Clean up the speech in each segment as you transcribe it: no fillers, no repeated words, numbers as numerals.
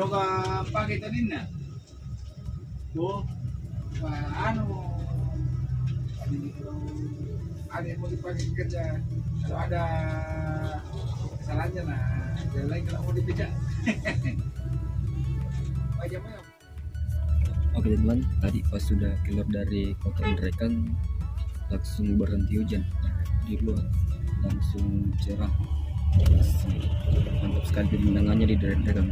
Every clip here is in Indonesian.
ka pakai tadi na. Tuh, ano, ada yang mau dipakai kerja. Kalau ada kesalahannya nah, yang lain kalau mau dipijak. Macam-macam. Oke teman, tadi pas sudah keluar dari kota Indrekang langsung berhenti hujan. Di luar langsung cerah, mantap sekali pemandangannya di daerah Indrekang.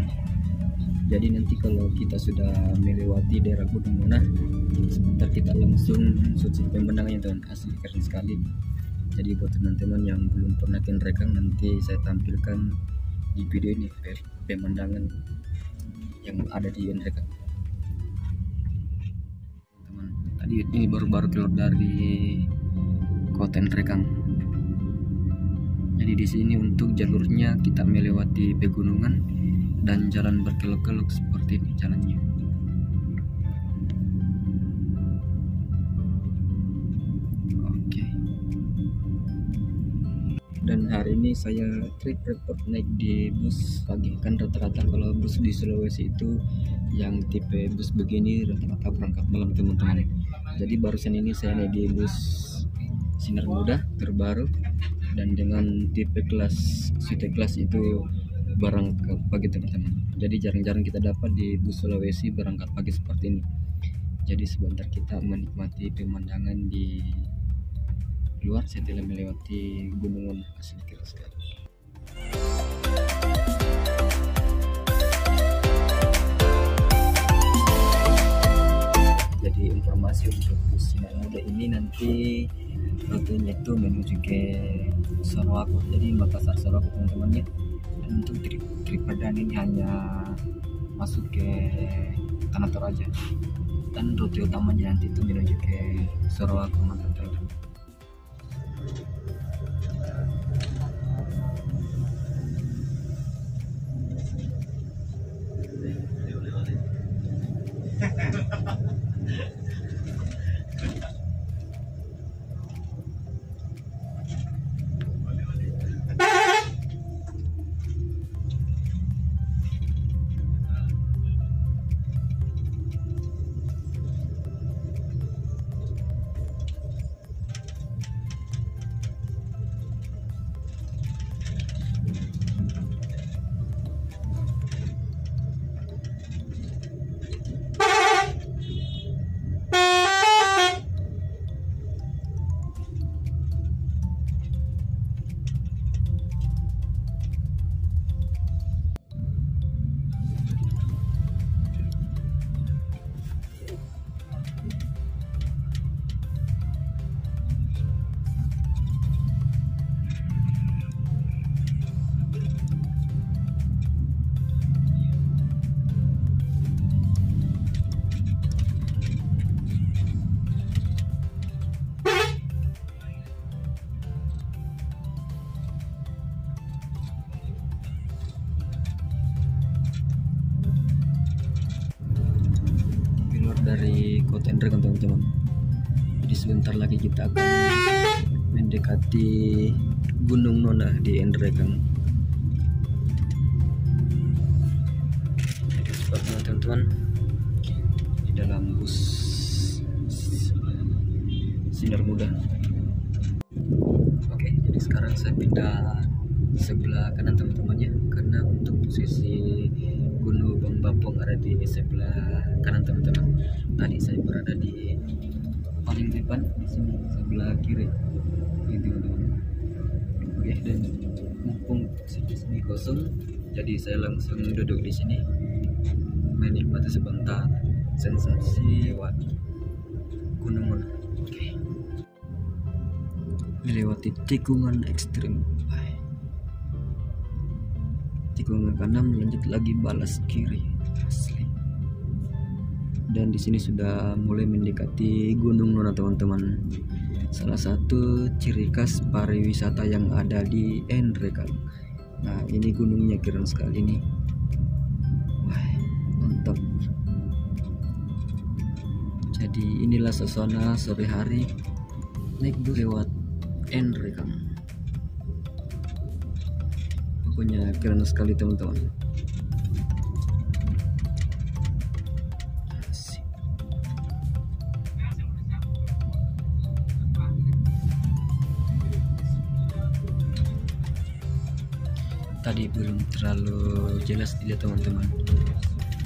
Jadi nanti kalau kita sudah melewati daerah Gunung Nona, sebentar kita langsung suci pemandangannya teman, asli keren sekali. Jadi buat teman-teman yang belum pernah ke Indrekang, nanti saya tampilkan di video ini pemandangan yang ada di Indrekang. Teman, tadi ini baru-baru keluar dari kota Indrekang. Jadi di sini untuk jalurnya kita melewati pegunungan dan jalan berkelok-kelok seperti ini jalannya. Oke. Dan hari ini saya trip report naik di bus pagi, kan rata-rata kalau bus di Sulawesi itu yang tipe bus begini rata-rata berangkat malam teman-teman. Jadi barusan ini saya naik di bus Sinar Muda terbaru, dan dengan tipe kelas City Class itu berangkat pagi teman-teman. Jadi jarang-jarang kita dapat di bus Sulawesi berangkat pagi seperti ini. Jadi sebentar kita menikmati pemandangan di luar setelah melewati gunungan, asli keren sekali. Jadi informasi untuk bus Sinar Muda ini nanti rutenya itu menuju ke Sorowako, jadi Makassar Sorowako teman-temannya. Dan untuk trip perdana ini hanya masuk ke Tanah Toraja, dan rute utamanya nanti itu menuju ke Sorowako teman-teman. Dari kota Indrekang teman-teman. Jadi sebentar lagi kita akan mendekati Gunung Nona di Indrekang. Jadi seperti teman-teman di dalam bus Sinar Muda. Oke, jadi sekarang saya pindah sebelah kanan teman-temannya, karena untuk posisi Gunung Bapong ada di sebelah kanan teman-teman. Tadi saya berada di paling depan, di sini sebelah kiri ini teman-teman. Oke, dan mumpung sini kosong, jadi saya langsung duduk di sini menikmati sebentar sensasi lewat Gunung Nona. Oke, melewati tikungan ekstrim. Tikungan kanan lanjut lagi balas kiri, asli. Dan di sini sudah mulai mendekati Gunung Nona teman-teman. Salah satu ciri khas pariwisata yang ada di Indrekang. Nah, ini gunungnya keren sekali nih. Wah, mantap. Jadi inilah suasana sore hari naik bus lewat Indrekang. Pokoknya keren sekali teman-teman. tadi belum terlalu jelas dilihat teman-teman.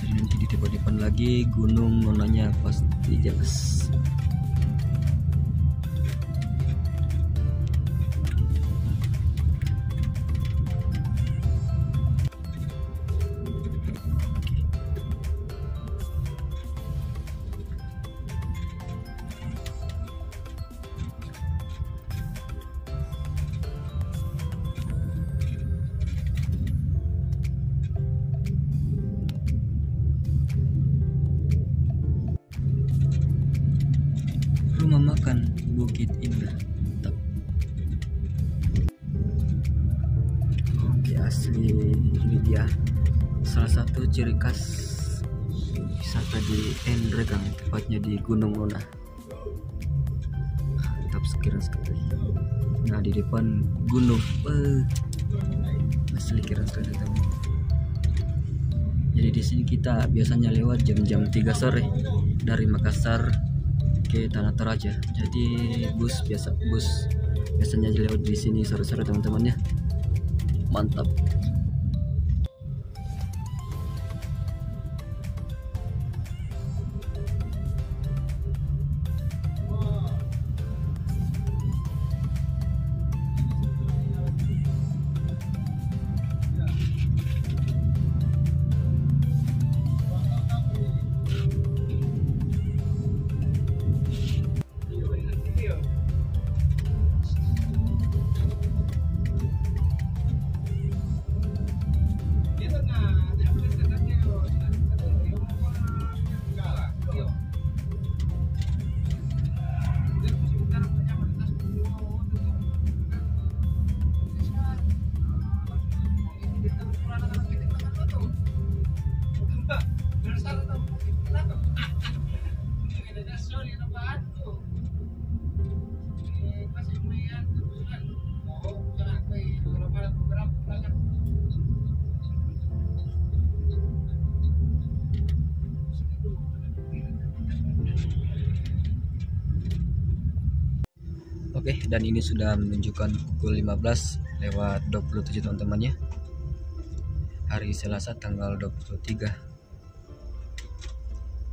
Jadi nanti di depan lagi gunung nonanya pasti jelas. Rumah makan Bukit Indah. Mantap. Oke, asli ini dia salah satu ciri khas wisata di Endrekang, tepatnya di Gunung Nona. Mantap sekali. Nah, di depan gunung, asli keren sekali teman. Jadi di sini kita biasanya lewat jam-jam 3 sore dari Makassar ke Tanah Toraja. Jadi bus biasanya lewat di sini sore-sore teman-teman ya. Mantap. Oke, dan ini sudah menunjukkan pukul 15:27 teman-teman ya. Hari Selasa tanggal 23.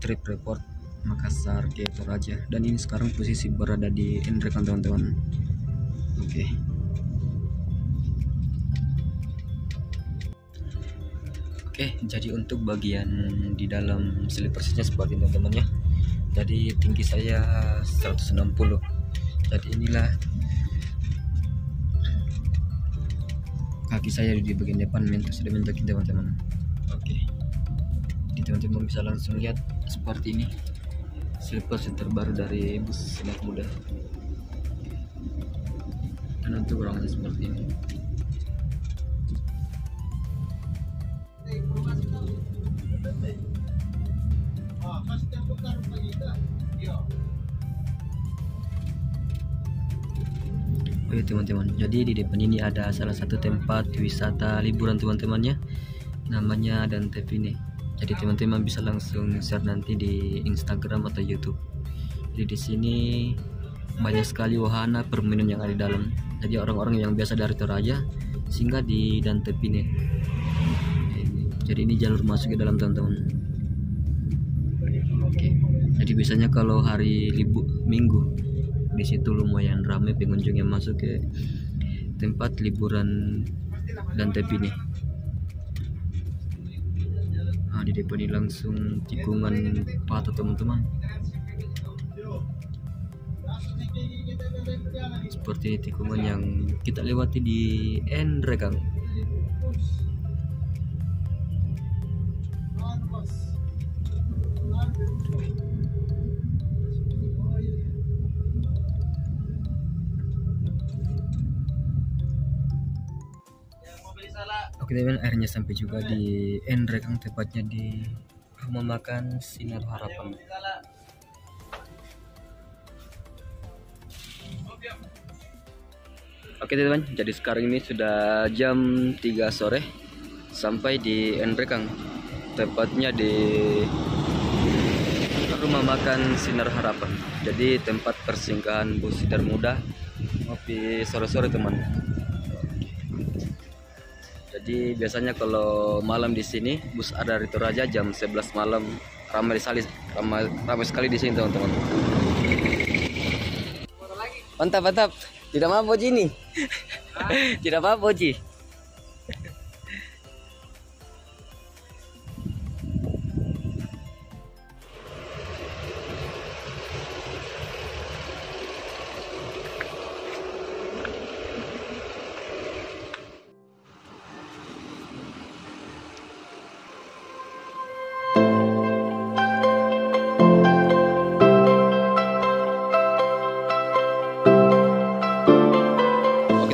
Trip report Makassar ke Toraja, dan ini sekarang posisi berada di Endrekang teman-teman. Oke, jadi untuk bagian di dalam slipersnya seperti ini teman-teman ya. Jadi tinggi saya 160. Jadi inilah kaki saya di bagian depan sudah mentokin teman-teman. Oke, jadi teman-teman bisa langsung lihat seperti ini slippers yang terbaru dari bus Sinar Muda. Dan untuk orangnya seperti ini. Oh ya teman-teman, jadi di depan ini ada salah satu tempat wisata liburan teman-temannya, namanya Dantepine. Jadi teman-teman bisa langsung share nanti di Instagram atau YouTube. Jadi di sini banyak sekali wahana permainan yang ada di dalam. Jadi orang-orang yang biasa dari Toraja singgah di Dantepine. Jadi ini jalur masuk ke dalam teman-teman. Oke, jadi biasanya kalau hari libur Minggu di situ lumayan ramai pengunjung yang masuk ke tempat liburan Dantepine. Nah, di depan ini langsung tikungan patah teman-teman. Seperti tikungan yang kita lewati di Endrekang. Oke teman, akhirnya sampai juga di Endrekang, tepatnya di rumah makan Sinar Harapan. Oke teman, jadi sekarang ini sudah jam 3 sore sampai di Endrekang, tepatnya di rumah makan Sinar Harapan. Jadi tempat persinggahan bus Sinar Muda ngopi sore-sore teman. Jadi biasanya kalau malam di sini bus ada dari Toraja jam 11 malam, ramai sekali di sini teman-teman. Mantap mantap. Tidak apa-apa Ji nih. Tidak apa-apa Ji.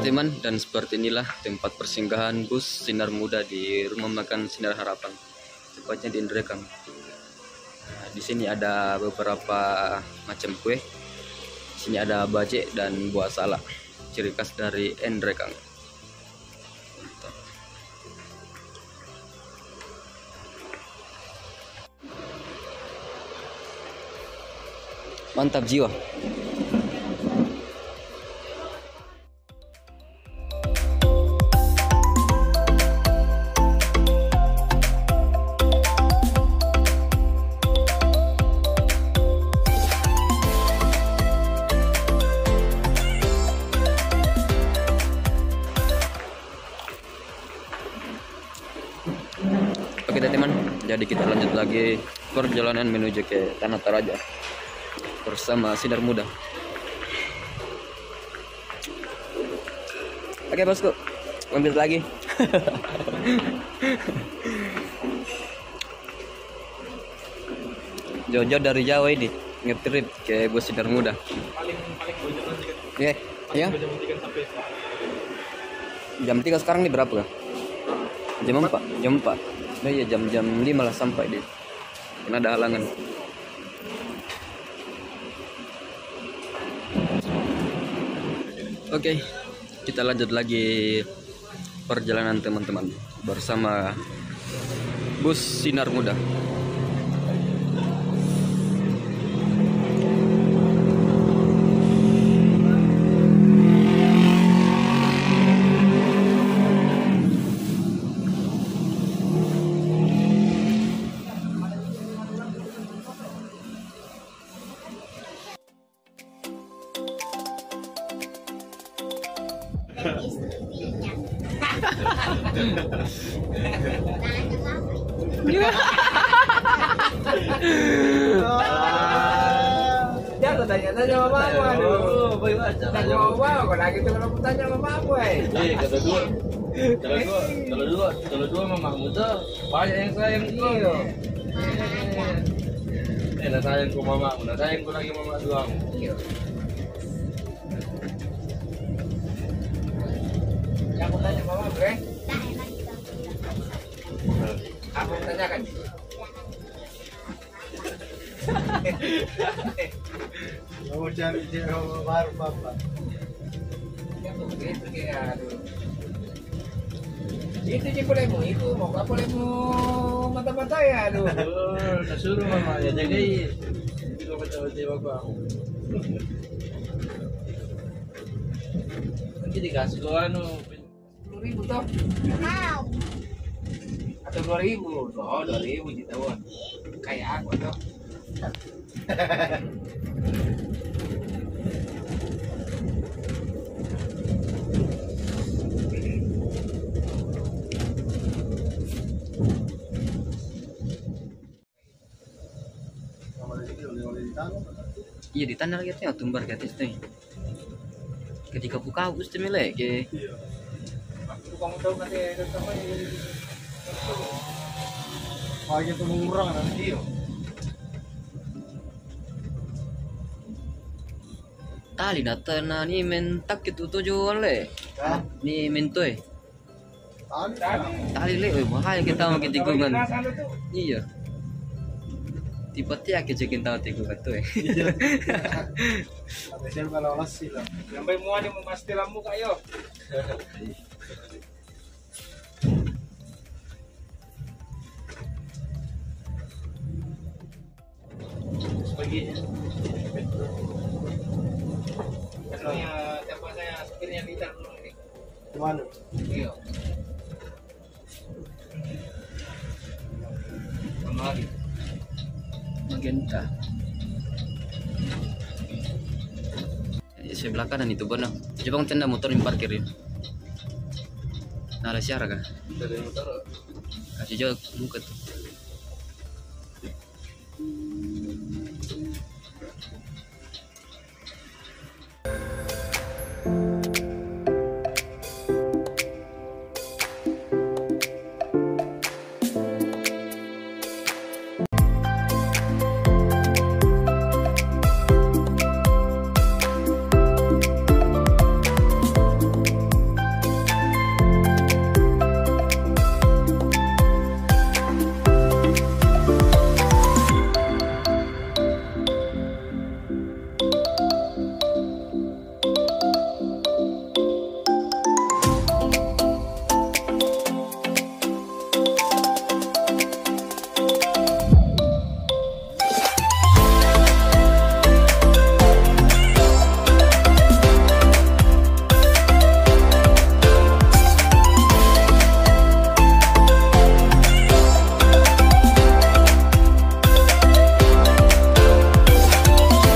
Teman, dan seperti inilah tempat persinggahan bus Sinar Muda di Rumah Makan Sinar Harapan, tepatnya di Ndrekang. Nah, di sini ada beberapa macam kue. Di sini ada bajek dan buah salak, ciri khas dari Ndrekang. Mantap jiwa. Oke teman, jadi kita lanjut lagi perjalanan menuju ke Tanah Toraja bersama Sinar Muda. Oke bosku, lanjut lagi. Jauh-jauh dari Jawa ini ngetrip ke bus Sinar Muda. Paling bocoran sih kan. Iya, ya. Jam 3 sekarang nih berapa kah? Jam 4. Nah iya jam 5 lah sampai deh. Karena ada halangan. Oke, kita lanjut lagi perjalanan teman-teman bersama bus Sinar Muda. Jangan tanya-tanya sama mama, aduh. Tanya sama mama, kok lagi tuh kalau tanya sama mama, kalau dua mamamu tuh banyak yang sayang Iya. nah sayang ku mamamu, nah sayang ku lagi mama doang. Iya. Yang aku tanya mama, bre. Aku tanyakan. Mau cari cewek baru papa. Begitu kayak aduh. Itu sih bolehmu, itu mau apa bolehmu mata-mata ya, aduh. Nasuruh mama ya jagain. Itu baca-baca bapak. Nanti dikasih ke anu 10.000 toh? Atau 2.000? Oh 2.000 jutawan. Kayak aku toh. Iya di tanah gitu ya tumbar ke atas tuh. Ketika buka bus tuh milih ke. Aku kamu tahu nanti ada sama ini. pagi itu murah kan. Iya. Tali natana ni mentak itu tujuan le. Ni mentoy. Tali le, bahaya kita mau ke tikungan. Iya. Tiba-tiba kejekin tahu tikungan tuh. Ada siapa kalau lolos sih lah. Sampai mua dia memastikan lampu kayo. Pagi. Katanya siapa saya supirnya Bitar dulu nih. Kemana? Iya. Magenta. Sebelah kanan itu benar. Coba tenda motor yang parkirin. Nah, ada siara kah? Dari motor. Kasih jauh buka tuh.